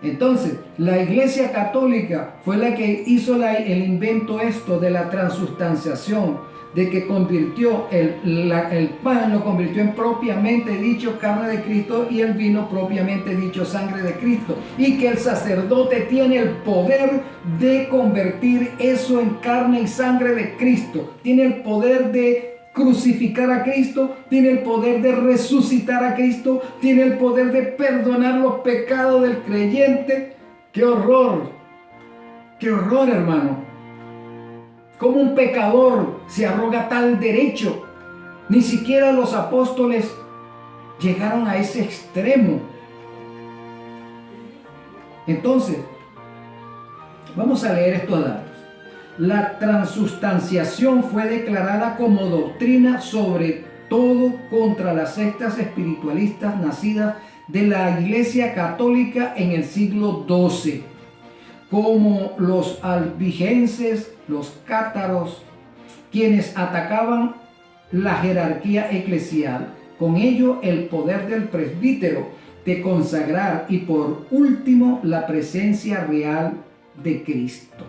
Entonces, la Iglesia Católica fue la que hizo el invento esto de la transustanciación, de que convirtió el pan, lo convirtió en propiamente dicho carne de Cristo y el vino propiamente dicho sangre de Cristo. Y que el sacerdote tiene el poder de convertir eso en carne y sangre de Cristo. Tiene el poder de crucificar a Cristo, tiene el poder de resucitar a Cristo, tiene el poder de perdonar los pecados del creyente. ¡Qué horror! ¡Qué horror, hermano! ¿Cómo un pecador se arroga tal derecho? Ni siquiera los apóstoles llegaron a ese extremo. Entonces, vamos a leer estos datos. La transustanciación fue declarada como doctrina sobre todo contra las sectas espiritualistas nacidas de la Iglesia Católica en el siglo XII, como los albigenses, los cátaros, quienes atacaban la jerarquía eclesial, con ello el poder del presbítero de consagrar y por último la presencia real de Cristo.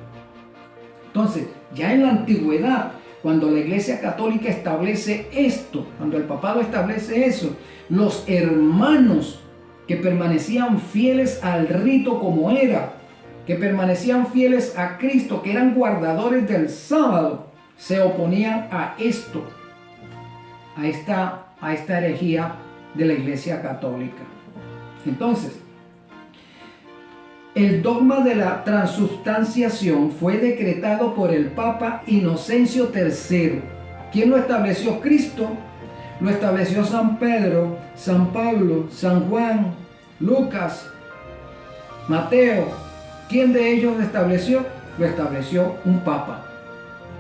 Entonces, ya en la antigüedad, cuando la Iglesia Católica establece esto, cuando el papado establece eso, los hermanos que permanecían fieles al rito como era, que permanecían fieles a Cristo, que eran guardadores del sábado, se oponían a esto, a esta herejía de la Iglesia Católica. Entonces, el dogma de la transustanciación fue decretado por el Papa Inocencio III. ¿Quién lo estableció? Cristo. Lo estableció San Pedro, San Pablo, San Juan, Lucas, Mateo. ¿Quién de ellos lo estableció? Lo estableció un Papa.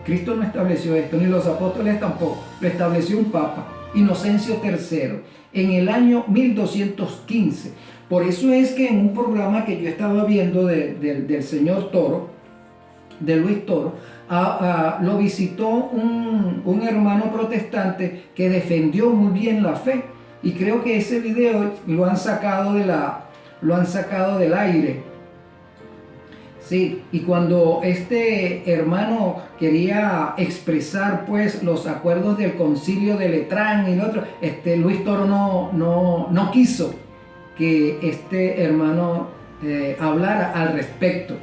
Cristo no estableció esto, ni los apóstoles tampoco. Lo estableció un Papa, Inocencio III, en el año 1215. Por eso es que en un programa que yo estaba viendo del señor Toro, de Luis Toro, lo visitó un hermano protestante que defendió muy bien la fe. Y creo que ese video lo han sacado del aire. Sí, y cuando este hermano quería expresar pues los acuerdos del concilio de Letrán y lo otro, Luis Toro no quiso que este hermano hablara al respecto.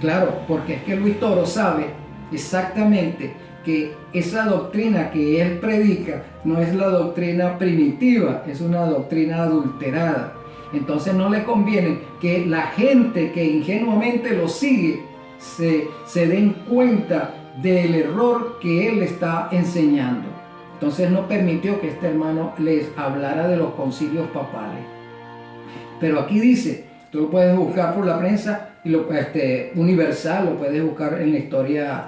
Claro, porque es que Luis Toro sabe exactamente que esa doctrina que él predica no es la doctrina primitiva, es una doctrina adulterada. Entonces no le conviene que la gente que ingenuamente lo sigue se den cuenta del error que él está enseñando. Entonces no permitió que este hermano les hablara de los concilios papales. Pero aquí dice, tú lo puedes buscar por la prensa y universal, lo puedes buscar en la historia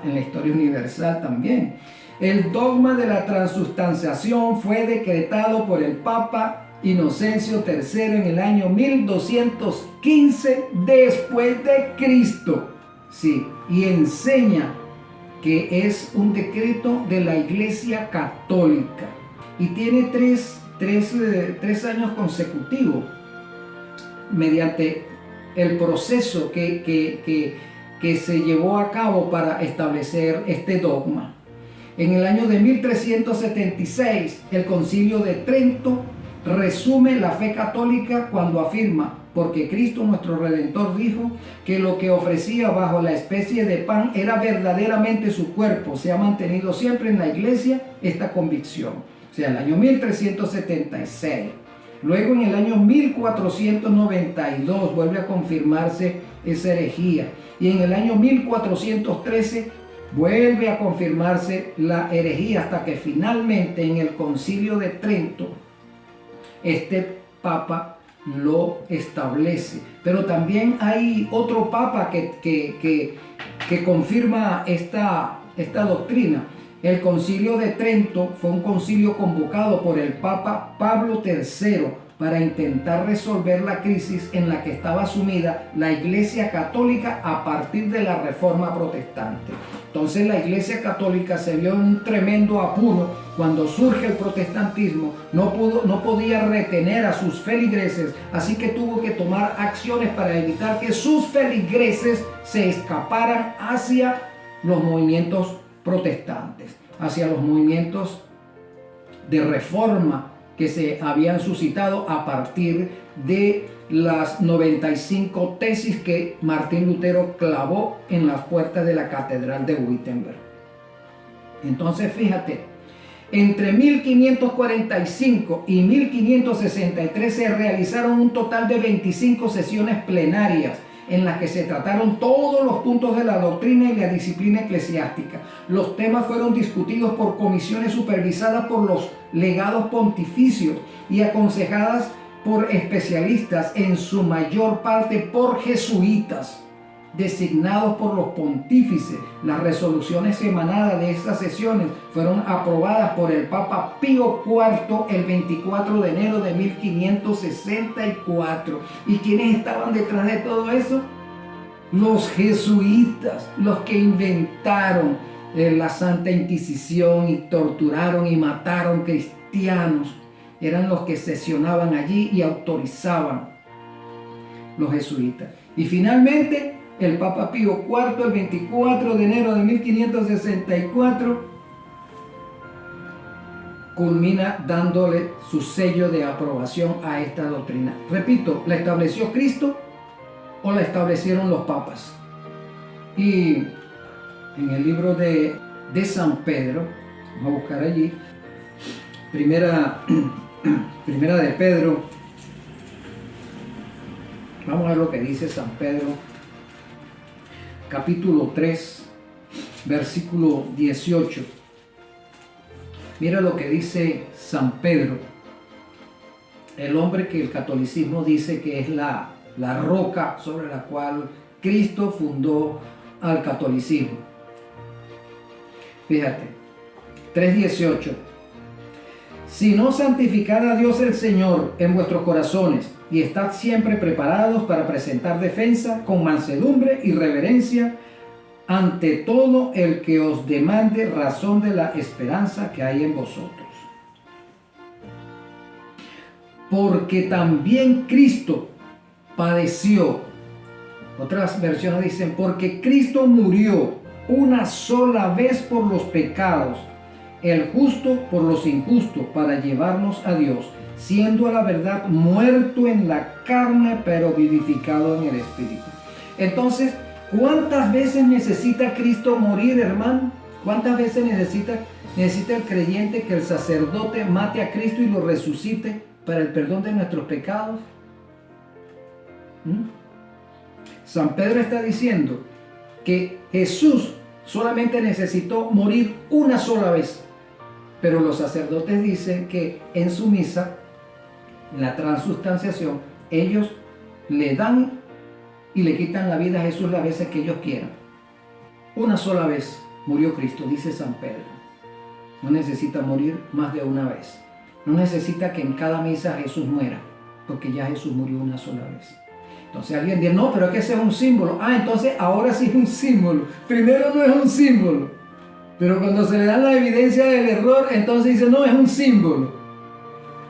universal también. El dogma de la transustanciación fue decretado por el Papa Inocencio III en el año 1215 después de Cristo. Sí, y enseña que es un decreto de la Iglesia Católica y tiene tres años consecutivos mediante el proceso que se llevó a cabo para establecer este dogma. En el año de 1376, el Concilio de Trento resume la fe católica cuando afirma: porque Cristo nuestro Redentor dijo que lo que ofrecía bajo la especie de pan era verdaderamente su cuerpo. Se ha mantenido siempre en la Iglesia esta convicción. O sea, el año 1376. Luego en el año 1492 vuelve a confirmarse esa herejía. Y en el año 1413 vuelve a confirmarse la herejía, hasta que finalmente en el Concilio de Trento este Papa lo establece. Pero también hay otro Papa que confirma esta doctrina. El Concilio de Trento fue un concilio convocado por el Papa Pablo III para intentar resolver la crisis en la que estaba sumida la Iglesia Católica a partir de la Reforma Protestante. Entonces la Iglesia Católica se vio en un tremendo apuro cuando surge el protestantismo. No podía retener a sus feligreses, así que tuvo que tomar acciones para evitar que sus feligreses se escaparan hacia los movimientos protestantes, hacia los movimientos de reforma que se habían suscitado a partir de las 95 tesis que Martín Lutero clavó en las puertas de la Catedral de Wittenberg. Entonces fíjate, entre 1545 y 1563 se realizaron un total de 25 sesiones plenarias en las que se trataron todos los puntos de la doctrina y la disciplina eclesiástica. Los temas fueron discutidos por comisiones supervisadas por los legados pontificios y aconsejadas por especialistas, en su mayor parte por jesuitas, designados por los pontífices. Las resoluciones emanadas de estas sesiones fueron aprobadas por el Papa Pío IV el 24 de enero de 1564. ¿Y quiénes estaban detrás de todo eso? Los jesuitas, los que inventaron la Santa Inquisición y torturaron y mataron cristianos. Eran los que sesionaban allí y autorizaban, los jesuitas. Y finalmente el Papa Pío IV, el 24 de enero de 1564, culmina dándole su sello de aprobación a esta doctrina. Repito, ¿la estableció Cristo o la establecieron los papas? Y en el libro de San Pedro, vamos a buscar allí, primera de Pedro, vamos a ver lo que dice San Pedro, capítulo 3, versículo 18. Mira lo que dice San Pedro, el hombre que el catolicismo dice que es la roca sobre la cual Cristo fundó al catolicismo. Fíjate, 3:18. Si no, santificad a Dios el Señor en vuestros corazones y estad siempre preparados para presentar defensa con mansedumbre y reverencia ante todo el que os demande razón de la esperanza que hay en vosotros. Porque también Cristo padeció. Otras versiones dicen, porque Cristo murió una sola vez por los pecados, el justo por los injustos, para llevarnos a Dios, siendo a la verdad muerto en la carne, pero vivificado en el Espíritu. Entonces, ¿cuántas veces necesita Cristo morir, hermano? ¿Cuántas veces necesita el creyente que el sacerdote mate a Cristo y lo resucite para el perdón de nuestros pecados? San Pedro está diciendo que Jesús solamente necesitó morir una sola vez, pero los sacerdotes dicen que en su misa, en la transustanciación, ellos le dan y le quitan la vida a Jesús las veces que ellos quieran. Una sola vez murió Cristo, dice San Pedro. No necesita morir más de una vez. no necesita que en cada misa Jesús muera, porque ya Jesús murió una sola vez. Entonces alguien dice, no, pero es que ese es un símbolo. Entonces ahora sí es un símbolo. Primero no es un símbolo. Pero cuando se le da la evidencia del error, entonces dice, no, es un símbolo.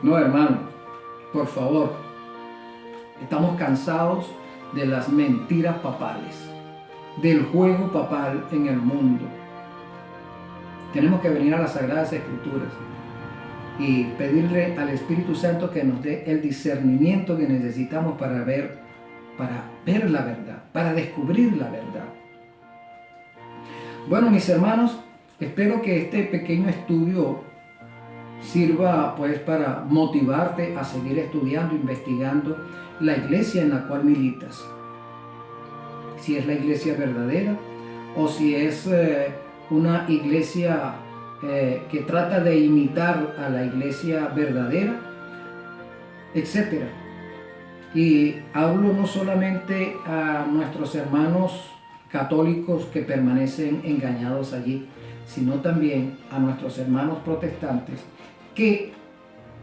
No, hermano, por favor. Estamos cansados de las mentiras papales, del juego papal en el mundo. Tenemos que venir a las Sagradas Escrituras y pedirle al Espíritu Santo que nos dé el discernimiento que necesitamos para ver la verdad, para descubrir la verdad. Bueno, mis hermanos, espero que este pequeño estudio sirva pues para motivarte a seguir estudiando, investigando la iglesia en la cual militas. Si es la iglesia verdadera o si es una iglesia que trata de imitar a la iglesia verdadera, etc. Y hablo no solamente a nuestros hermanos católicos que permanecen engañados allí, sino también a nuestros hermanos protestantes que,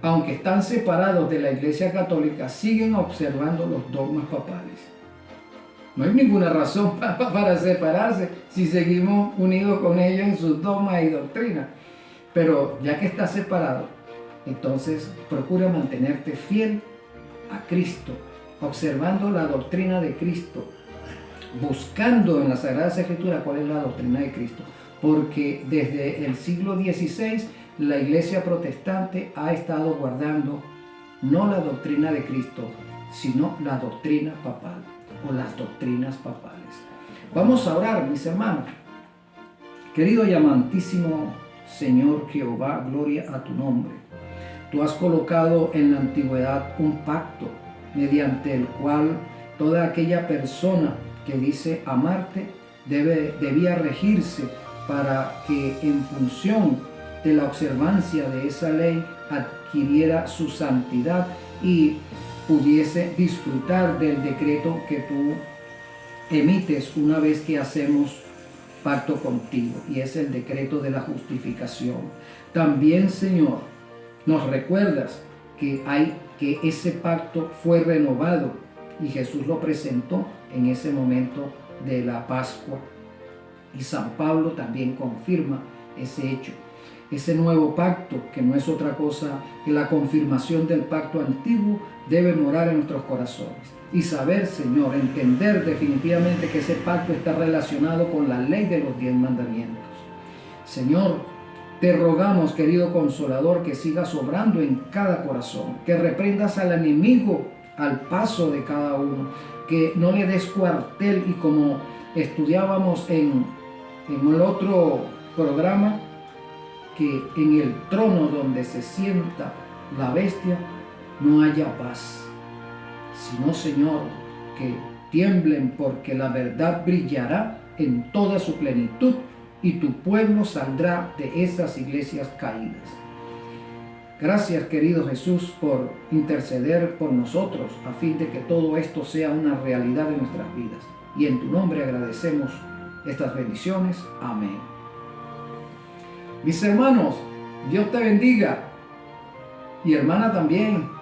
aunque están separados de la Iglesia Católica, siguen observando los dogmas papales. No hay ninguna razón para separarse si seguimos unidos con ellos en sus dogmas y doctrinas. Pero ya que estás separado, entonces procura mantenerte fiel a Cristo, observando la doctrina de Cristo, buscando en las Sagradas Escrituras cuál es la doctrina de Cristo. Porque desde el siglo XVI la Iglesia protestante ha estado guardando no la doctrina de Cristo, sino la doctrina papal o las doctrinas papales. Vamos a orar, mis hermanos. Querido y amantísimo Señor Jehová, gloria a tu nombre. Tú has colocado en la antigüedad un pacto mediante el cual toda aquella persona que dice amarte debía regirse para que en función de la observancia de esa ley adquiriera su santidad y pudiese disfrutar del decreto que tú emites una vez que hacemos pacto contigo, y es el decreto de la justificación. También, Señor, nos recuerdas que ese pacto fue renovado y Jesús lo presentó en ese momento de la Pascua, y San Pablo también confirma ese hecho. Ese nuevo pacto, que no es otra cosa que la confirmación del pacto antiguo, debe morar en nuestros corazones. Y saber, Señor, entender definitivamente que ese pacto está relacionado con la ley de los 10 mandamientos. Señor, te rogamos, querido Consolador, que sigas obrando en cada corazón, que reprendas al enemigo al paso de cada uno, que no le des cuartel, y como estudiábamos en el otro programa, que en el trono donde se sienta la bestia no haya paz, sino, Señor, que tiemblen, porque la verdad brillará en toda su plenitud y tu pueblo saldrá de esas iglesias caídas. Gracias, querido Jesús, por interceder por nosotros a fin de que todo esto sea una realidad en nuestras vidas. Y en tu nombre agradecemos estas bendiciones. Amén. Mis hermanos, Dios te bendiga. Y hermana también.